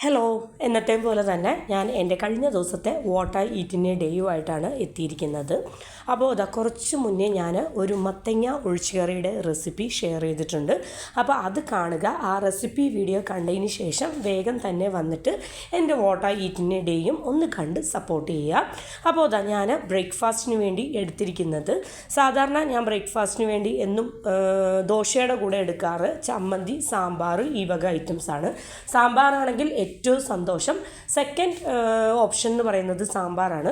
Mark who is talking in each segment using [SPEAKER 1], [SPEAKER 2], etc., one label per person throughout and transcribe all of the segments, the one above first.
[SPEAKER 1] Hello, എന്നത്തെയും പോലെ തന്നെ ഞാൻ എൻ്റെ കഴിഞ്ഞ ദിവസത്തെ വാട്ട് ഐ ഈറ്റിൻ്റെ ഡേയുമായിട്ടാണ് എത്തിയിരിക്കുന്നത്. അപ്പോൾ കുറച്ച് മുന്നേ ഞാൻ ഒരു മത്തങ്ങ ഒഴിച്ചുകറിയുടെ റെസിപ്പി ഷെയർ ചെയ്തിട്ടുണ്ട്. അപ്പോൾ അത് കാണുക. ആ റെസിപ്പി വീഡിയോ കണ്ടതിന് ശേഷം വേഗം തന്നെ വന്നിട്ട് എൻ്റെ വാട്ട് ഐ ഈറ്റിൻ്റെ ഡേയും ഒന്ന് കണ്ട് സപ്പോർട്ട് ചെയ്യുക. അപ്പോൾ ഞാൻ ബ്രേക്ക്ഫാസ്റ്റിന് വേണ്ടി എടുത്തിരിക്കുന്നത്, സാധാരണ ഞാൻ ബ്രേക്ക്ഫാസ്റ്റിന് വേണ്ടി എന്നും ദോശയുടെ കൂടെ എടുക്കാറ് ചമ്മന്തി, സാമ്പാർ, ഈ വക ഐറ്റംസാണ്. സാമ്പാറാണെങ്കിൽ ഏറ്റവും സന്തോഷം. സെക്കൻഡ് ഓപ്ഷൻ എന്ന് പറയുന്നത് സാമ്പാറാണ്,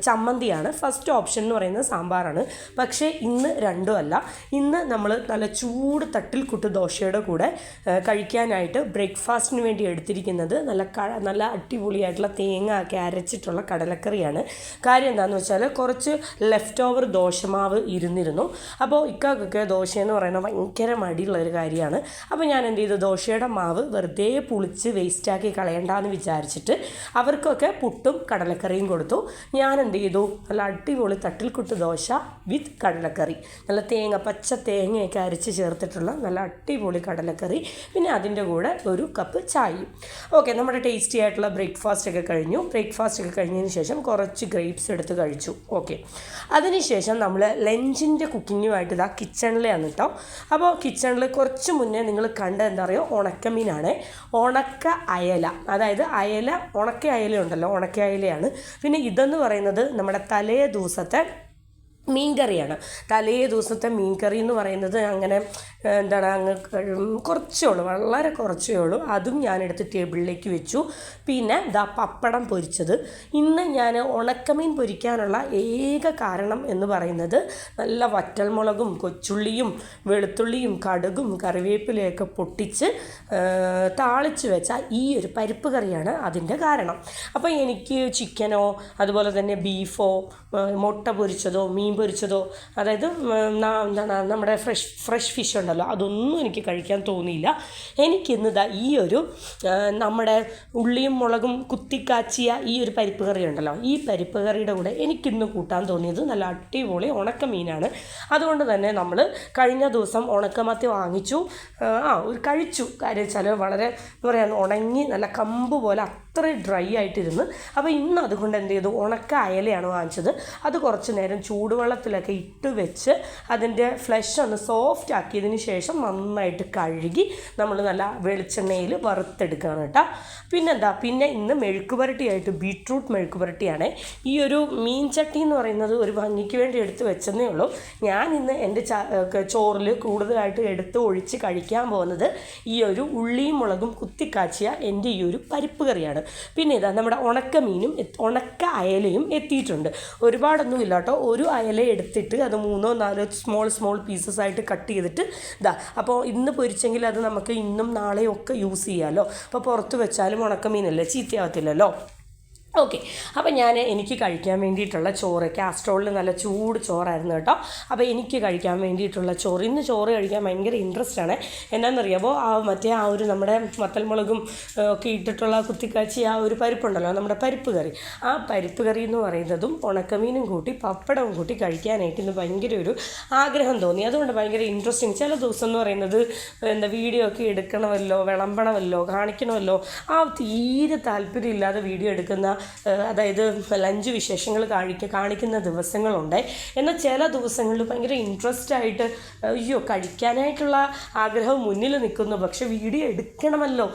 [SPEAKER 1] ചമ്മന്തിയാണ്. ഫസ്റ്റ് ഓപ്ഷൻ എന്ന് പറയുന്നത് സാമ്പാറാണ്. പക്ഷേ ഇന്ന് രണ്ടും അല്ല. ഇന്ന് നമ്മൾ നല്ല ചൂട് തട്ടിൽ കുട്ട് ദോശയുടെ കൂടെ കഴിക്കാനായിട്ട് ബ്രേക്ക്ഫാസ്റ്റിന് വേണ്ടി എടുത്തിരിക്കുന്നത് നല്ല അടിപൊളിയായിട്ടുള്ള തേങ്ങ ഒക്കെ അരച്ചിട്ടുള്ള കടലക്കറിയാണ്. കാര്യം എന്താണെന്ന് വെച്ചാൽ കുറച്ച് ലെഫ്റ്റ് ഓവർ ദോശമാവ് ഇരുന്നിരുന്നു. അപ്പോൾ ഇക്കാക്കൊക്കെ ദോശയെന്ന് പറയുന്നത് ഭയങ്കര മടിയുള്ളൊരു കാര്യമാണ്. അപ്പോൾ ഞാൻ എന്ത് ചെയ്തു, ദോശയുടെ മാവ് വെറുതെ പുളിച്ച് വേസ്റ്റാക്കി കളയണ്ടെന്ന് വിചാരിച്ചിട്ട് അവർക്കൊക്കെ പുട്ടും കടലക്കറിയും കൊടുത്തു. ഞാൻ എന്ത് ചെയ്തു, നല്ല അടിപൊളി തട്ടിൽക്കുട്ട് ദോശ വിത്ത് കടലക്കറി, നല്ല പച്ച തേങ്ങയൊക്കെ അരച്ച് ചേർത്തിട്ടുള്ള നല്ല അടിപൊളി കടലക്കറി, പിന്നെ അതിൻ്റെ കൂടെ ഒരു കപ്പ് ചായയും. ഓക്കെ, നമ്മുടെ ടേസ്റ്റി ആയിട്ടുള്ള ബ്രേക്ക്ഫാസ്റ്റ് ഒക്കെ കഴിഞ്ഞതിന് ശേഷം കുറച്ച് ഗ്രേപ്സ് എടുത്ത് കഴിച്ചു. ഓക്കെ, അതിനുശേഷം നമ്മൾ ലഞ്ചിൻ്റെ കുക്കിങ്ങുമായിട്ട് കിച്ചണിലാണ് കേട്ടോ. അപ്പോൾ കിച്ചണിൽ കുറച്ച് മുന്നേ നിങ്ങൾ കണ്ട എന്താ പറയുക, ഉണക്കമീനാണ്. ഉണക്ക അയല, അതായത് ഉണക്ക അയല ഉണ്ടല്ലോ, ഉണക്ക അയലയാണ്. പിന്നെ ഇതെന്ന് പറയുന്നത് നമ്മുടെ തലേ ദിവസത്തെ മീൻകറിയാണ്. തലേ ദിവസത്തെ മീൻകറി എന്ന് പറയുന്നത് അങ്ങനെ കുറച്ചേ ഉള്ളൂ, വളരെ കുറച്ചേ ഉള്ളൂ. അതും ഞാനെടുത്ത് ടേബിളിലേക്ക് വെച്ചു. പിന്നെ പപ്പടം പൊരിച്ചത്. ഇന്ന് ഞാൻ ഉണക്കമീൻ പൊരിക്കാനുള്ള ഏക കാരണം എന്ന് പറയുന്നത് നല്ല വറ്റൽമുളകും കൊച്ചുള്ളിയും വെളുത്തുള്ളിയും കടുകും കറിവേപ്പിലയൊക്കെ പൊട്ടിച്ച് താളിച്ച് വെച്ച ഈ ഒരു പരിപ്പ് കറിയാണ് അതിൻ്റെ കാരണം. അപ്പോൾ എനിക്ക് ചിക്കനോ അതുപോലെ തന്നെ ബീഫോ മുട്ട പൊരിച്ചതോ മീൻ പൊരിച്ചതോ, അതായത് നമ്മുടെ ഫ്രഷ് ഫിഷ് ഉണ്ടല്ലോ, അതൊന്നും എനിക്ക് കഴിക്കാൻ തോന്നിയില്ല. എനിക്കിന്ന് ഈ ഒരു നമ്മുടെ ഉള്ളിയും മുളകും കുത്തിക്കാച്ചിയ ഈ ഒരു പരിപ്പ് കറി ഉണ്ടല്ലോ, ഈ പരിപ്പ് കറിയുടെ കൂടെ എനിക്കിന്ന് കൂട്ടാൻ തോന്നിയത് നല്ല അടിപൊളി ഉണക്കമീനാണ്. അതുകൊണ്ട് തന്നെ നമ്മൾ കഴിഞ്ഞ ദിവസം ഉണക്കമത്തി വാങ്ങിച്ചു, കഴിച്ചു. കാര്യം വെച്ചാൽ വളരെ എന്താ പറയുക, ഉണങ്ങി നല്ല കമ്പ് പോലെ അത്ര ഡ്രൈ ആയിട്ടിരുന്ന്. അപ്പോൾ ഇന്ന് അതുകൊണ്ട് എന്ത് ചെയ്തു, ഉണക്ക അയലയാണ് വാങ്ങിച്ചത്. അത് കുറച്ച് നേരം ചൂടുവെള്ളത്തിലൊക്കെ ഇട്ട് വെച്ച് അതിൻ്റെ ഫ്ലഷ് ഒന്ന് സോഫ്റ്റ് ആക്കിയതിന് ശേഷം നന്നായിട്ട് കഴുകി നമ്മൾ നല്ല വെളിച്ചെണ്ണയിൽ വറുത്തെടുക്കുകയാണ് കേട്ടോ. പിന്നെ ഇന്ന് മെഴുക്കുപുരട്ടിയായിട്ട് ബീട്രൂട്ട് മെഴുക്കുപുരട്ടിയാണ്. ഈ ഒരു മീൻ ചട്ടി എന്ന് പറയുന്നത് ഒരു ഭംഗിക്ക് വേണ്ടി എടുത്ത് വെച്ചതേ ഉള്ളൂ. ഞാൻ ഇന്ന് എൻ്റെ ചോറിൽ കൂടുതലായിട്ട് എടുത്ത് ഒഴിച്ച് കഴിക്കാൻ പോകുന്നത് ഈ ഒരു ഉള്ളിയും മുളകും കുത്തിക്കാച്ചിയ എൻ്റെ ഈ ഒരു പരിപ്പ് കറിയാണ്. പിന്നെ നമ്മുടെ ഉണക്കമീനും ഉണക്ക അയലയും എത്തിയിട്ടുണ്ട്. ഒരുപാടൊന്നും ഇല്ല കേട്ടോ, ഒരു അയല എടുത്തിട്ട് അത് 3-4 സ്മോൾ പീസസ് ആയിട്ട് കട്ട് ചെയ്തിട്ട് അപ്പോൾ ഇന്ന് പൊരിച്ചെങ്കിൽ അത് നമുക്ക് ഇന്നും നാളെയും ഒക്കെ യൂസ് ചെയ്യാമല്ലോ. അപ്പോൾ പുറത്ത് വെച്ചാലും ഉണക്കമീനല്ലേ, ചീത്തയാവത്തില്ലല്ലോ. ഓക്കെ, അപ്പോൾ എനിക്ക് കഴിക്കാൻ വേണ്ടിയിട്ടുള്ള ചോറ്, കാസ്ട്രോളിൽ നല്ല ചൂട് ചോറായിരുന്നു കേട്ടോ. അപ്പോൾ എനിക്ക് കഴിക്കാൻ വേണ്ടിയിട്ടുള്ള ചോറ്, ഇന്ന് ചോറ് കഴിക്കാൻ ഭയങ്കര ഇൻട്രസ്റ്റ് ആണ്. എന്നാണെന്നറിയാമോ, ആ ഒരു നമ്മുടെ വത്തൽമുളകും ഒക്കെ ഇട്ടിട്ടുള്ള കുത്തിക്കാച്ചി ആ ഒരു പരിപ്പുണ്ടല്ലോ, നമ്മുടെ പരിപ്പ് കറി, ആ പരിപ്പ് കറി എന്ന് പറയുന്നതും ഉണക്കമീനും കൂട്ടി പപ്പടവും കൂട്ടി കഴിക്കാനായിട്ട് ഇന്ന് ഭയങ്കര ഒരു ആഗ്രഹം തോന്നി. അതുകൊണ്ട് ഭയങ്കര ഇൻട്രസ്റ്റിങ്. ചില ദിവസം എന്ന് പറയുന്നത് വീഡിയോ ഒക്കെ എടുക്കണമല്ലോ, വിളമ്പണമല്ലോ, കാണിക്കണമല്ലോ, തീരെ താല്പര്യമില്ലാതെ വീഡിയോ എടുക്കുന്ന, അതായത് ലഞ്ച് വിശേഷങ്ങൾ കാണിക്കുന്ന ദിവസങ്ങളുണ്ട്. എന്നാൽ ചില ദിവസങ്ങളിൽ ഭയങ്കര ഇൻട്രസ്റ്റ് ആയിട്ട് കഴിക്കാനായിട്ടുള്ള ആഗ്രഹം മുന്നിൽ നിൽക്കുന്നു, പക്ഷെ വീഡിയോ എടുക്കണമല്ലോ,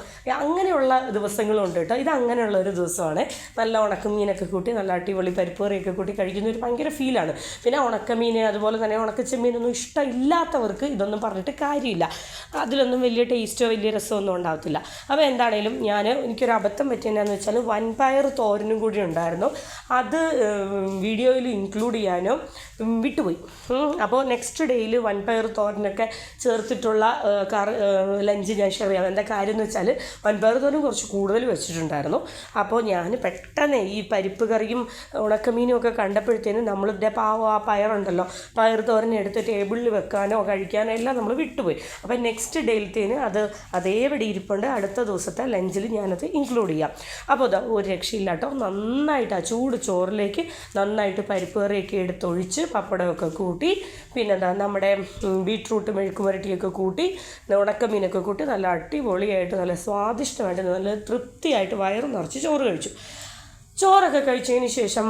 [SPEAKER 1] അങ്ങനെയുള്ള ദിവസങ്ങളുണ്ട് കേട്ടോ. ഇത് അങ്ങനെയുള്ള ഒരു ദിവസമാണ്. നല്ല ഉണക്കമീനൊക്കെ കൂട്ടി നല്ല അടിപൊളി പരിപ്പ് കറിയൊക്കെ കൂട്ടി കഴിക്കുന്ന ഒരു ഭയങ്കര ഫീലാണ്. പിന്നെ ഉണക്കമീൻ അതുപോലെ തന്നെ ഉണക്കച്ചെമ്മീനൊന്നും ഇഷ്ടമില്ലാത്തവർക്ക് ഇതൊന്നും പറഞ്ഞിട്ട് കാര്യമില്ല, അതിലൊന്നും വലിയ ടേസ്റ്റോ വലിയ രസമൊന്നും ഉണ്ടാകത്തില്ല. അപ്പോൾ എന്താണേലും എനിക്കൊരു അബദ്ധം പറ്റിയെന്നു വെച്ചാൽ വൻപയർ തോരനും കൂടി ഉണ്ടായിരുന്നു, അത് വീഡിയോയിൽ ഇൻക്ലൂഡ് ചെയ്യാനോ വിട്ടുപോയി. അപ്പോൾ നെക്സ്റ്റ് ഡേയിൽ വൻപയർ തോരനൊക്കെ ചേർത്തിട്ടുള്ള ലഞ്ച് ഞാൻ ഷെയർ ചെയ്യാം. എന്താ കാര്യം എന്ന് വെച്ചാൽ വൻപയർ തോരൻ കുറച്ച് കൂടുതൽ വെച്ചിട്ടുണ്ടായിരുന്നു. അപ്പോൾ ഞാൻ പെട്ടെന്ന് ഈ പരിപ്പ് കറിയും ഉണക്കമീനും ഒക്കെ കണ്ടപ്പോഴത്തേനും നമ്മളിവിടെ ആ പയറുണ്ടല്ലോ, പയർ തോരൻ എടുത്ത് ടേബിളിൽ വെക്കാനോ കഴിക്കാനോ എല്ലാം നമ്മൾ വിട്ടുപോയി. അപ്പോൾ നെക്സ്റ്റ് ഡേയിലത്തേന് അതേപടി ഇരിപ്പുണ്ട്. അടുത്ത ദിവസത്തെ ലഞ്ചിൽ ഞാനത് ഇൻക്ലൂഡ് ചെയ്യാം. അപ്പോൾ ഒരു രക്ഷയില്ല കേട്ടോ. കേട്ടോ. നന്നായിട്ട് ആ ചൂട് ചോറിലേക്ക് നന്നായിട്ട് പരിപ്പ് കറിയൊക്കെ എടുത്തൊഴിച്ച് പപ്പടമൊക്കെ കൂട്ടി പിന്നെ എന്താ നമ്മുടെ ബീട്രൂട്ട് മെഴുക്ക് പുരട്ടിയൊക്കെ കൂട്ടി ഉണക്കമീനൊക്കെ കൂട്ടി നല്ല അടിപൊളിയായിട്ട് നല്ല സ്വാദിഷ്ടമായിട്ട് നല്ല തൃപ്തിയായിട്ട് വയറ് നിറച്ച് ചോറ് കഴിച്ചു. ചോറൊക്കെ കഴിച്ചതിന് ശേഷം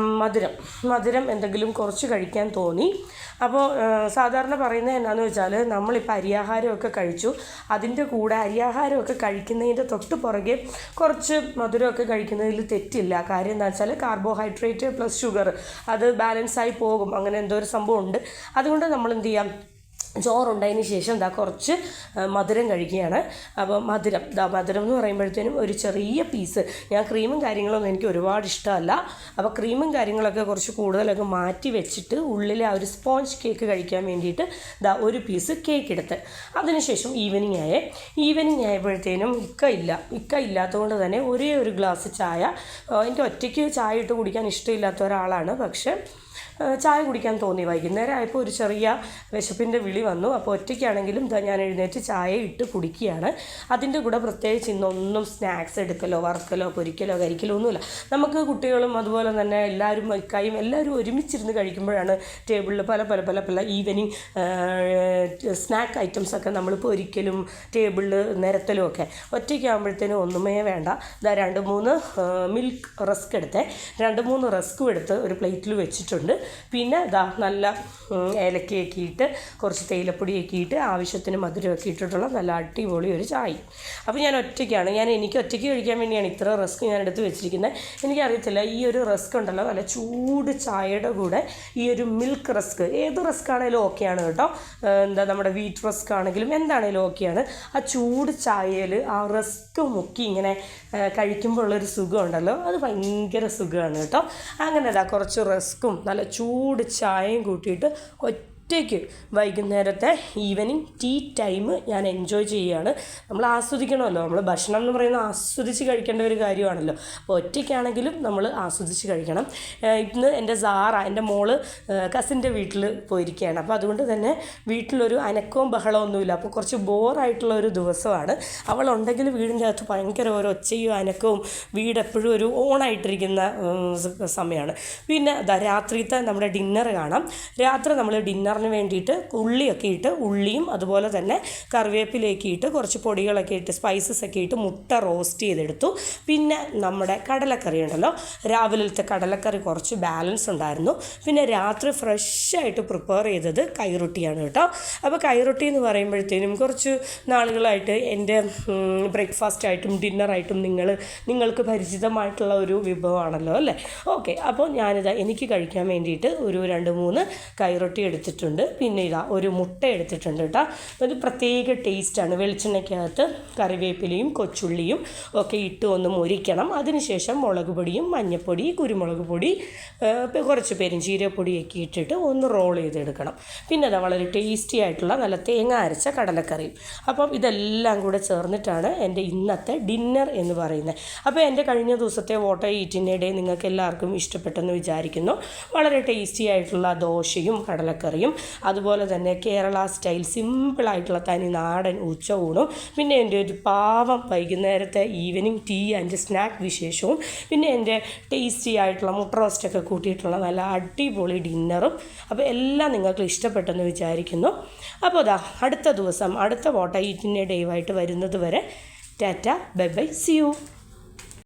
[SPEAKER 1] മധുരം എന്തെങ്കിലും കുറച്ച് കഴിക്കാൻ തോന്നി. അപ്പോൾ സാധാരണ പറയുന്നത് എന്നാന്ന് വെച്ചാൽ നമ്മളിപ്പോൾ അരിയാഹാരമൊക്കെ കഴിച്ചു, അതിൻ്റെ കൂടെ അരിയാഹാരമൊക്കെ കഴിക്കുന്നതിൻ്റെ തൊട്ട് പുറകെ കുറച്ച് മധുരമൊക്കെ കഴിക്കുന്നതിൽ തെറ്റില്ല. കാര്യം എന്താ വെച്ചാൽ കാർബോഹൈഡ്രേറ്റ് പ്ലസ് ഷുഗർ അത് ബാലൻസായി പോകും, അങ്ങനെ എന്തോ ഒരു സംഭവം ഉണ്ട്. അതുകൊണ്ട് നമ്മൾ എന്ത് ചെയ്യാം, ചോറുണ്ടതിന് ശേഷം കുറച്ച് മധുരം കഴിക്കുകയാണ്. അപ്പോൾ മധുരം എന്ന് പറയുമ്പോഴത്തേനും ഒരു ചെറിയ പീസ്, ഞാൻ ക്രീമും കാര്യങ്ങളൊന്നും എനിക്ക് ഒരുപാട് ഇഷ്ടമല്ല, അപ്പോൾ ക്രീമും കാര്യങ്ങളൊക്കെ കുറച്ച് കൂടുതലൊക്കെ മാറ്റി വെച്ചിട്ട് ഉള്ളിൽ ആ ഒരു സ്പോഞ്ച് കേക്ക് കഴിക്കാൻ വേണ്ടിയിട്ട് ഒരു പീസ് കേക്ക് എടുത്ത് അതിനുശേഷം ഈവനിങ് ആയപ്പോഴത്തേനും ഇക്ക ഇല്ലാത്തതുകൊണ്ട് തന്നെ ഒരേ ഒരു ഗ്ലാസ് ചായ, എനിക്ക് ഒറ്റയ്ക്ക് ചായ ഇട്ട് കുടിക്കാൻ ഇഷ്ടമില്ലാത്ത ഒരാളാണ്, പക്ഷേ ചായ കുടിക്കാൻ തോന്നി. വൈകുന്നേരം ആയപ്പോൾ ഒരു ചെറിയ വിശപ്പിൻ്റെ വിളി വന്നു. അപ്പോൾ ഒറ്റയ്ക്കാണെങ്കിലും ഞാൻ എഴുന്നേറ്റ് ചായ ഇട്ട് കുടിക്കുകയാണ്. അതിൻ്റെ കൂടെ പ്രത്യേകിച്ച് ഇന്നൊന്നും സ്നാക്സ് എടുക്കലോ വറുക്കലോ പൊരിക്കലോ കരിക്കലോ ഒന്നുമില്ല. നമുക്ക് കുട്ടികളും അതുപോലെ തന്നെ എല്ലാവരും ഒരുമിച്ചിരുന്ന് കഴിക്കുമ്പോഴാണ് ടേബിളിൽ പല ഈവനിങ് സ്നാക്ക് ഐറ്റംസൊക്കെ നമ്മൾ പൊരിക്കലും ടേബിളിൽ നിരത്തലും ഒക്കെ. ഒറ്റയ്ക്കാകുമ്പോഴത്തേനും ഒന്നുമേ വേണ്ട. 2-3 മിൽക്ക് റസ്ക് എടുത്തേ, 2-3 റസ്കും എടുത്ത് ഒരു പ്ലേറ്റിൽ വെച്ചിട്ടുണ്ട്. പിന്നെ നല്ല ഏലക്കയൊക്കെ ഇട്ട് കുറച്ച് തേയിലപ്പൊടിയൊക്കെ ഇട്ട് ആവശ്യത്തിന് മധുരമൊക്കെ ഇട്ടിട്ടുള്ള നല്ല അടിപൊളി ഒരു ചായ. അപ്പോൾ ഞാൻ ഒറ്റയ്ക്കാണ്, എനിക്ക് ഒറ്റയ്ക്ക് കഴിക്കാൻ വേണ്ടിയാണ് ഇത്ര റസ്ക് ഞാൻ എടുത്ത് വെച്ചിരിക്കുന്നത്. എനിക്കറിയത്തില്ല, ഈ ഒരു റസ്ക് ഉണ്ടല്ലോ നല്ല ചൂട് ചായയുടെ കൂടെ ഈ ഒരു മിൽക്ക് റസ്ക്, ഏത് റസ്ക് ആണെങ്കിലും ഓക്കെയാണ് കേട്ടോ, നമ്മുടെ വീറ്റ് റസ്ക് ആണെങ്കിലും എന്താണെങ്കിലും ഓക്കെയാണ്. ആ ചൂട് ചായയിൽ ആ റസ്ക് മുക്കി ഇങ്ങനെ കഴിക്കുമ്പോൾ ഉള്ളൊരു സുഖമുണ്ടല്ലോ, അത് ഭയങ്കര സുഖമാണ് കേട്ടോ. അങ്ങനെ കുറച്ച് റസ്ക്കും നല്ല ചൂട് ചായയും കൂട്ടിയിട്ട് ഒറ്റയ്ക്ക് വൈകുന്നേരത്തെ ഈവനിങ് ടീ ടൈം ഞാൻ എൻജോയ് ചെയ്യുകയാണ്. നമ്മൾ ആസ്വദിക്കണമല്ലോ, നമ്മൾ ഭക്ഷണം എന്ന് പറയുന്നത് ആസ്വദിച്ച് കഴിക്കേണ്ട ഒരു കാര്യമാണല്ലോ. അപ്പോൾ ഒറ്റയ്ക്കാണെങ്കിലും നമ്മൾ ആസ്വദിച്ച് കഴിക്കണം. ഇന്ന് എൻ്റെ മോള് കസിൻ്റെ വീട്ടിൽ പോയിരിക്കുകയാണ്. അപ്പോൾ അതുകൊണ്ട് തന്നെ വീട്ടിലൊരു അനക്കവും ബഹളമൊന്നുമില്ല. അപ്പോൾ കുറച്ച് ബോറായിട്ടുള്ള ഒരു ദിവസമാണ്. അവളുണ്ടെങ്കിൽ വീടിൻ്റെ അകത്ത് ഭയങ്കര ഓരോ ഒച്ചയും അനക്കവും, വീടെപ്പോഴും ഒരു ഓണായിട്ടിരിക്കുന്ന സമയമാണ്. പിന്നെ രാത്രിത്തെ നമ്മുടെ ഡിന്നർ കാണാം. രാത്രി നമ്മൾ ഡിന്നറിന് വേണ്ടിയിട്ട് ഉള്ളിയൊക്കെ ഇട്ട്, ഉള്ളിയും അതുപോലെ തന്നെ കറിവേപ്പിലേക്ക് ഇട്ട് കുറച്ച് പൊടികളൊക്കെ ഇട്ട് സ്പൈസസ് ഒക്കെ ഇട്ട് മുട്ട റോസ്റ്റ് ചെയ്തെടുത്തു. പിന്നെ നമ്മുടെ കടലക്കറി ഉണ്ടല്ലോ, രാവിലത്തെ കടലക്കറി കുറച്ച് ബാലൻസ് ഉണ്ടായിരുന്നു. പിന്നെ രാത്രി ഫ്രഷായിട്ട് പ്രിപ്പയർ ചെയ്തത് കൈറൊട്ടിയാണ് കേട്ടോ. അപ്പോൾ കൈറൊട്ടി എന്ന് പറയുമ്പോഴത്തേനും കുറച്ച് നാളുകളായിട്ട് എൻ്റെ ബ്രേക്ക്ഫാസ്റ്റായിട്ടും ഡിന്നറായിട്ടും നിങ്ങൾക്ക് പരിചിതമായിട്ടുള്ള ഒരു വിഭവമാണല്ലോ അല്ലേ. ഓക്കെ, അപ്പോൾ എനിക്ക് കഴിക്കാൻ വേണ്ടിയിട്ട് ഒരു 2-3 കൈറൊട്ടി എടുത്തിട്ടുണ്ട്. പിന്നെ ഒരു മുട്ട എടുത്തിട്ടുണ്ട് കേട്ടോ. ഒരു പ്രത്യേക ടേസ്റ്റാണ്. വെളിച്ചെണ്ണയ്ക്കകത്ത് കറിവേപ്പിലയും കൊച്ചുള്ളിയും ഒക്കെ ഇട്ട് ഒന്ന് മൊരിക്കണം. അതിനുശേഷം മുളക് പൊടിയും മഞ്ഞൾപ്പൊടി കുരുമുളക് പൊടി കുറച്ച് പെരുംജീരകപ്പൊടിയൊക്കെ ഇട്ടിട്ട് ഒന്ന് റോൾ ചെയ്തെടുക്കണം. പിന്നെ വളരെ ടേസ്റ്റി ആയിട്ടുള്ള നല്ല തേങ്ങ അരച്ച കടലക്കറിയും. അപ്പം ഇതെല്ലാം കൂടെ ചേർന്നിട്ടാണ് എൻ്റെ ഇന്നത്തെ ഡിന്നർ എന്ന് പറയുന്നത്. അപ്പോൾ എൻ്റെ കഴിഞ്ഞ ദിവസത്തെ വാട്ടർ ഈറ്റിംഗ് ഡേ നിങ്ങൾക്ക് എല്ലാവർക്കും ഇഷ്ടപ്പെട്ടെന്ന് വിചാരിക്കുന്നു. വളരെ ടേസ്റ്റി ആയിട്ടുള്ള ദോശയും കടലക്കറിയും, അതുപോലെ തന്നെ കേരള സ്റ്റൈൽ സിമ്പിളായിട്ടുള്ള തനി നാടൻ ഉച്ചയൂണും, പിന്നെ എൻ്റെ ഒരു പാവം വൈകുന്നേരത്തെ ഈവനിങ് ടീ ആൻഡ് സ്നാക്ക് വിശേഷവും, പിന്നെ എൻ്റെ ടേസ്റ്റി ആയിട്ടുള്ള മുട്ട റോസ്റ്റൊക്കെ കൂട്ടിയിട്ടുള്ള നല്ല അടിപൊളി ഡിന്നറും. അപ്പോൾ എല്ലാം നിങ്ങൾക്ക് ഇഷ്ടപ്പെട്ടെന്ന് വിചാരിക്കുന്നു. അപ്പോൾ അടുത്ത ദിവസം അടുത്ത വാട്ടർ ഈറ്റിംഗ് ഡേയുമായിട്ട് വരുന്നത് വരെ tata, bye bye, see U.